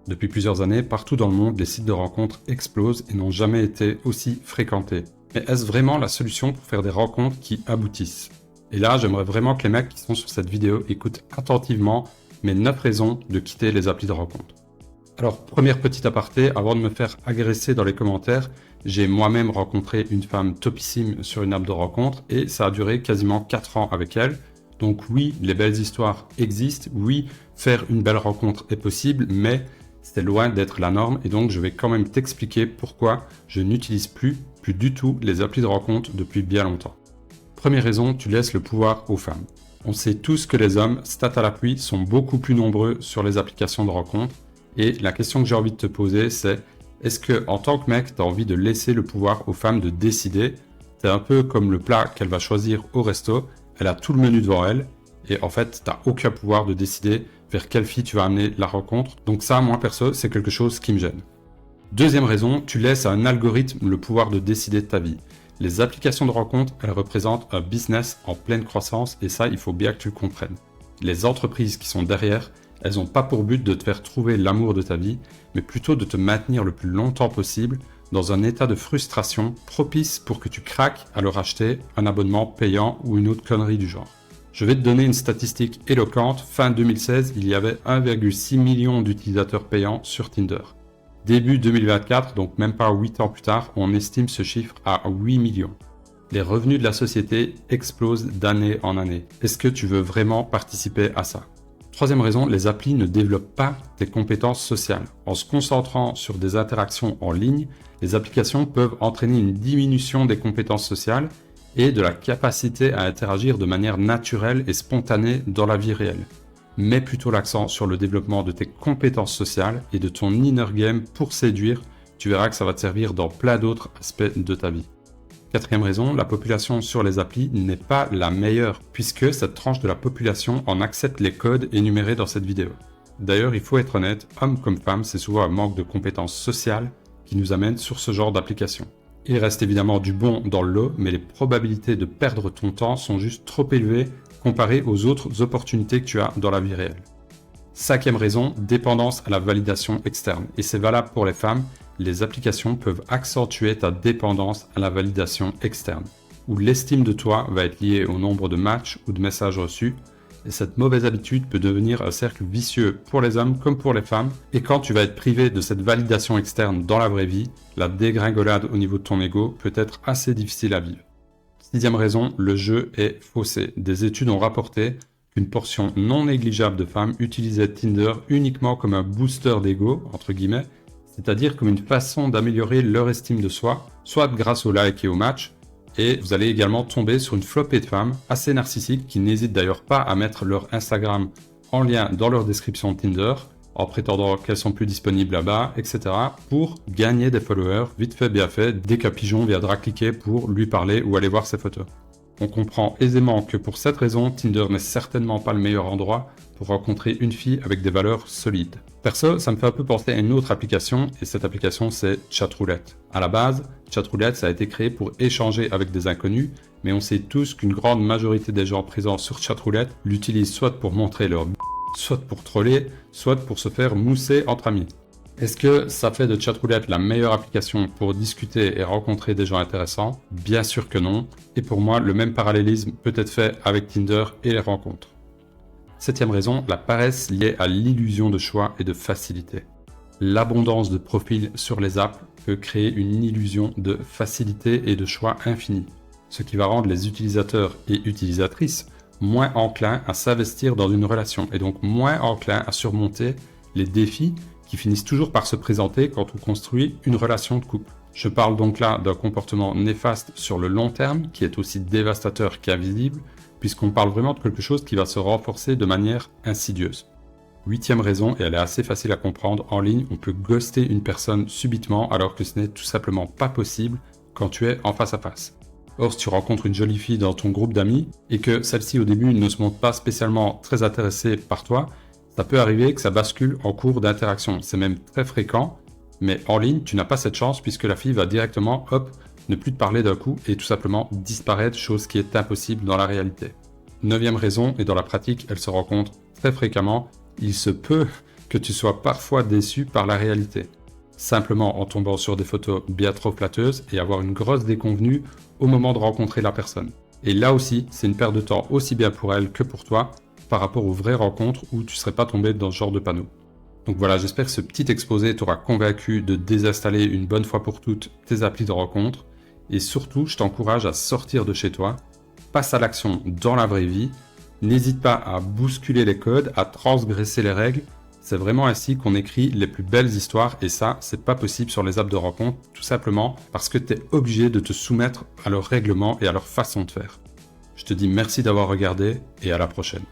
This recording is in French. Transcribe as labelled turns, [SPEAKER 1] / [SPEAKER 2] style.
[SPEAKER 1] Depuis plusieurs années, partout dans le monde, les sites de rencontres explosent et n'ont jamais été aussi fréquentés. Mais est-ce vraiment la solution pour faire des rencontres qui aboutissent? Et là, j'aimerais vraiment que les mecs qui sont sur cette vidéo écoutent attentivement mes 9 raisons de quitter les applis de rencontres. Alors, première petite aparté, avant de me faire agresser dans les commentaires, j'ai moi-même rencontré une femme topissime sur une app de rencontre et ça a duré quasiment 4 ans avec elle. Donc oui, les belles histoires existent, oui, faire une belle rencontre est possible, mais c'est loin d'être la norme et donc je vais quand même t'expliquer pourquoi je n'utilise plus du tout les applis de rencontre depuis bien longtemps. Première raison, tu laisses le pouvoir aux femmes. On sait tous que les hommes, stats à l'appui, sont beaucoup plus nombreux sur les applications de rencontre et la question que j'ai envie de te poser c'est est-ce que en tant que mec, tu as envie de laisser le pouvoir aux femmes de décider? C'est un peu comme le plat qu'elle va choisir au resto, elle a tout le menu devant elle et en fait, tu n'as aucun pouvoir de décider vers quelle fille tu vas amener la rencontre. Donc ça, moi perso, c'est quelque chose qui me gêne. Deuxième raison, tu laisses à un algorithme le pouvoir de décider de ta vie. Les applications de rencontre, elles représentent un business en pleine croissance et ça, il faut bien que tu le comprennes. Les entreprises qui sont derrière, elles n'ont pas pour but de te faire trouver l'amour de ta vie, mais plutôt de te maintenir le plus longtemps possible dans un état de frustration propice pour que tu craques à leur acheter un abonnement payant ou une autre connerie du genre. Je vais te donner une statistique éloquente. Fin 2016, il y avait 1,6 million d'utilisateurs payants sur Tinder. Début 2024, donc même pas 8 ans plus tard, on estime ce chiffre à 8 millions. Les revenus de la société explosent d'année en année. Est-ce que tu veux vraiment participer à ça? Troisième raison, les applis ne développent pas tes compétences sociales. En se concentrant sur des interactions en ligne, les applications peuvent entraîner une diminution des compétences sociales et de la capacité à interagir de manière naturelle et spontanée dans la vie réelle. Mets plutôt l'accent sur le développement de tes compétences sociales et de ton inner game pour séduire, tu verras que ça va te servir dans plein d'autres aspects de ta vie. Quatrième raison, la population sur les applis n'est pas la meilleure puisque cette tranche de la population en accepte les codes énumérés dans cette vidéo. D'ailleurs, il faut être honnête, homme comme femme, c'est souvent un manque de compétences sociales qui nous amène sur ce genre d'application. Il reste évidemment du bon dans le lot, mais les probabilités de perdre ton temps sont juste trop élevées comparées aux autres opportunités que tu as dans la vie réelle. Cinquième raison, dépendance à la validation externe. Et c'est valable pour les femmes, les applications peuvent accentuer ta dépendance à la validation externe, où l'estime de toi va être liée au nombre de matchs ou de messages reçus. Et cette mauvaise habitude peut devenir un cercle vicieux pour les hommes comme pour les femmes. Et quand tu vas être privé de cette validation externe dans la vraie vie, la dégringolade au niveau de ton ego peut être assez difficile à vivre. Sixième raison, le jeu est faussé. Des études ont rapporté qu'une portion non négligeable de femmes utilisaient Tinder uniquement comme un booster d'ego, entre guillemets, c'est-à-dire comme une façon d'améliorer leur estime de soi, soit grâce au like et au match. Et vous allez également tomber sur une flopée de femmes assez narcissiques qui n'hésitent d'ailleurs pas à mettre leur Instagram en lien dans leur description Tinder, en prétendant qu'elles sont plus disponibles là-bas, etc. pour gagner des followers vite fait bien fait dès qu'un pigeon viendra cliquer pour lui parler ou aller voir ses photos. On comprend aisément que pour cette raison, Tinder n'est certainement pas le meilleur endroit pour rencontrer une fille avec des valeurs solides. Perso, ça me fait un peu penser à une autre application, et cette application c'est Chatroulette. À la base, Chatroulette ça a été créé pour échanger avec des inconnus, mais on sait tous qu'une grande majorité des gens présents sur Chatroulette l'utilisent soit pour montrer leur soit pour troller, soit pour se faire mousser entre amis. Est-ce que ça fait de Chatroulette la meilleure application pour discuter et rencontrer des gens intéressants? Bien sûr que non. Et pour moi, le même parallélisme peut être fait avec Tinder et les rencontres. Septième raison, la paresse liée à l'illusion de choix et de facilité. L'abondance de profils sur les apps peut créer une illusion de facilité et de choix infini, ce qui va rendre les utilisateurs et utilisatrices moins enclins à s'investir dans une relation et donc moins enclins à surmonter les défis qui finissent toujours par se présenter quand on construit une relation de couple. Je parle donc là d'un comportement néfaste sur le long terme qui est aussi dévastateur qu'invisible, puisqu'on parle vraiment de quelque chose qui va se renforcer de manière insidieuse. Huitième raison, et elle est assez facile à comprendre, en ligne, on peut ghoster une personne subitement alors que ce n'est tout simplement pas possible quand tu es en face à face. Or, si tu rencontres une jolie fille dans ton groupe d'amis et que celle-ci au début ne se montre pas spécialement très intéressée par toi, ça peut arriver que ça bascule en cours d'interaction. C'est même très fréquent, mais en ligne, tu n'as pas cette chance puisque la fille va directement, ne plus te parler d'un coup et tout simplement disparaître, chose qui est impossible dans la réalité. Neuvième raison, et dans la pratique, elle se rencontre très fréquemment, il se peut que tu sois parfois déçu par la réalité, simplement en tombant sur des photos bien trop flatteuses et avoir une grosse déconvenue au moment de rencontrer la personne. Et là aussi, c'est une perte de temps aussi bien pour elle que pour toi par rapport aux vraies rencontres où tu ne serais pas tombé dans ce genre de panneau. Donc voilà, j'espère que ce petit exposé t'aura convaincu de désinstaller une bonne fois pour toutes tes applis de rencontre. Et surtout, je t'encourage à sortir de chez toi, passe à l'action dans la vraie vie, n'hésite pas à bousculer les codes, à transgresser les règles. C'est vraiment ainsi qu'on écrit les plus belles histoires et ça, c'est pas possible sur les apps de rencontre, tout simplement parce que tu es obligé de te soumettre à leurs règlements et à leur façon de faire. Je te dis merci d'avoir regardé et à la prochaine.